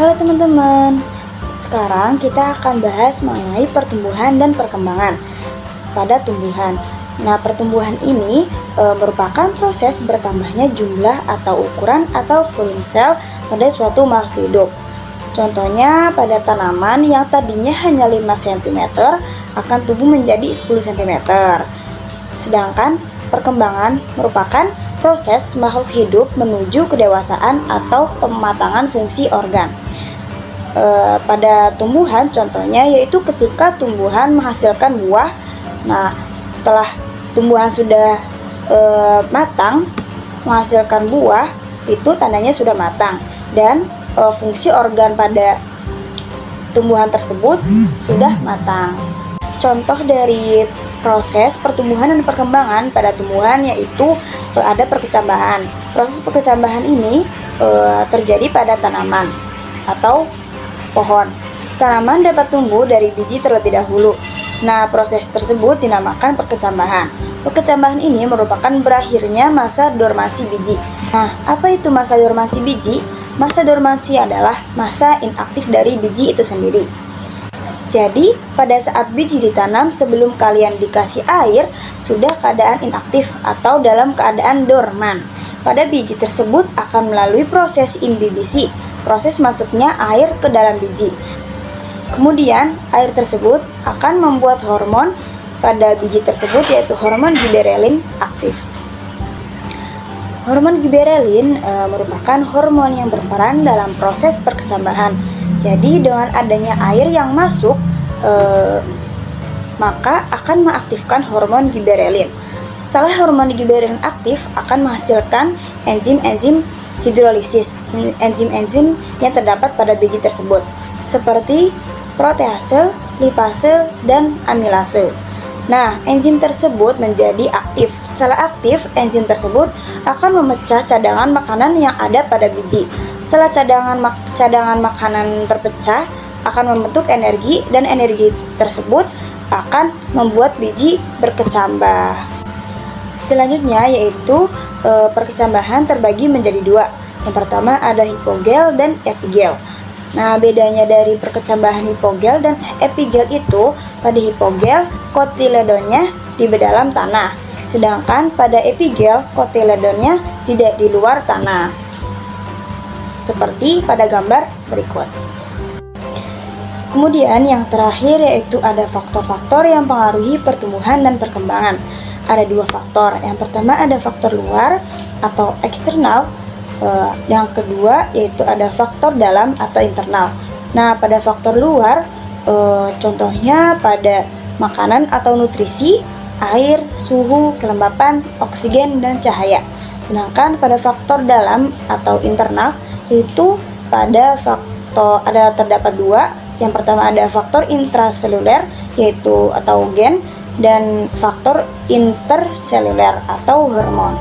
Halo teman-teman, sekarang kita akan bahas mengenai pertumbuhan dan perkembangan pada tumbuhan. Nah, pertumbuhan ini merupakan proses bertambahnya jumlah atau ukuran atau volume sel pada suatu makhluk hidup. Contohnya pada tanaman yang tadinya hanya 5 cm akan tumbuh menjadi 10 cm. Sedangkan perkembangan merupakan proses makhluk hidup menuju kedewasaan atau pematangan fungsi organ. Pada tumbuhan contohnya yaitu ketika tumbuhan menghasilkan buah. Nah, setelah tumbuhan sudah matang menghasilkan buah, itu tandanya sudah matang dan fungsi organ pada tumbuhan tersebut sudah matang. Contoh dari proses pertumbuhan dan perkembangan pada tumbuhan yaitu ada perkecambahan. Proses perkecambahan ini terjadi pada tanaman atau pohon. Tanaman dapat tumbuh dari biji terlebih dahulu. Nah, proses tersebut dinamakan perkecambahan. Perkecambahan ini merupakan berakhirnya masa dormansi biji. Nah, apa itu masa dormansi biji? Masa dormansi adalah masa inaktif dari biji itu sendiri. Jadi, pada saat biji ditanam sebelum kalian dikasih air, sudah keadaan inaktif atau dalam keadaan dorman. Pada biji tersebut akan melalui proses imbibisi, proses masuknya air ke dalam biji. Kemudian, air tersebut akan membuat hormon pada biji tersebut yaitu hormon giberelin aktif. Hormon giberelin merupakan hormon yang berperan dalam proses perkecambahan. Jadi dengan adanya air yang masuk maka akan mengaktifkan hormon giberelin. Setelah hormon giberelin aktif akan menghasilkan enzim-enzim hidrolisis, enzim-enzim yang terdapat pada biji tersebut seperti protease, lipase, dan amilase. Nah, enzim tersebut menjadi aktif. Setelah aktif, enzim tersebut akan memecah cadangan makanan yang ada pada biji. Setelah cadangan makanan terpecah, akan membentuk energi dan energi tersebut akan membuat biji berkecambah. Selanjutnya yaitu perkecambahan terbagi menjadi dua. Yang pertama ada hipogel dan epigel. Nah, bedanya dari perkecambahan hipogel dan epigel itu pada hipogel kotiledonnya di dalam tanah, sedangkan pada epigel kotiledonnya tidak di luar tanah. Seperti pada gambar berikut. Kemudian yang terakhir yaitu ada faktor-faktor yang mempengaruhi pertumbuhan dan perkembangan. Ada dua faktor. Yang pertama ada faktor luar atau eksternal. Yang kedua yaitu ada faktor dalam atau internal. Nah, pada faktor luar contohnya pada makanan atau nutrisi, air, suhu, kelembapan, oksigen, dan cahaya. Sedangkan pada faktor dalam atau internal yaitu pada faktor terdapat dua. Yang pertama ada faktor intraseluler yaitu atau gen, dan faktor interseluler atau hormon.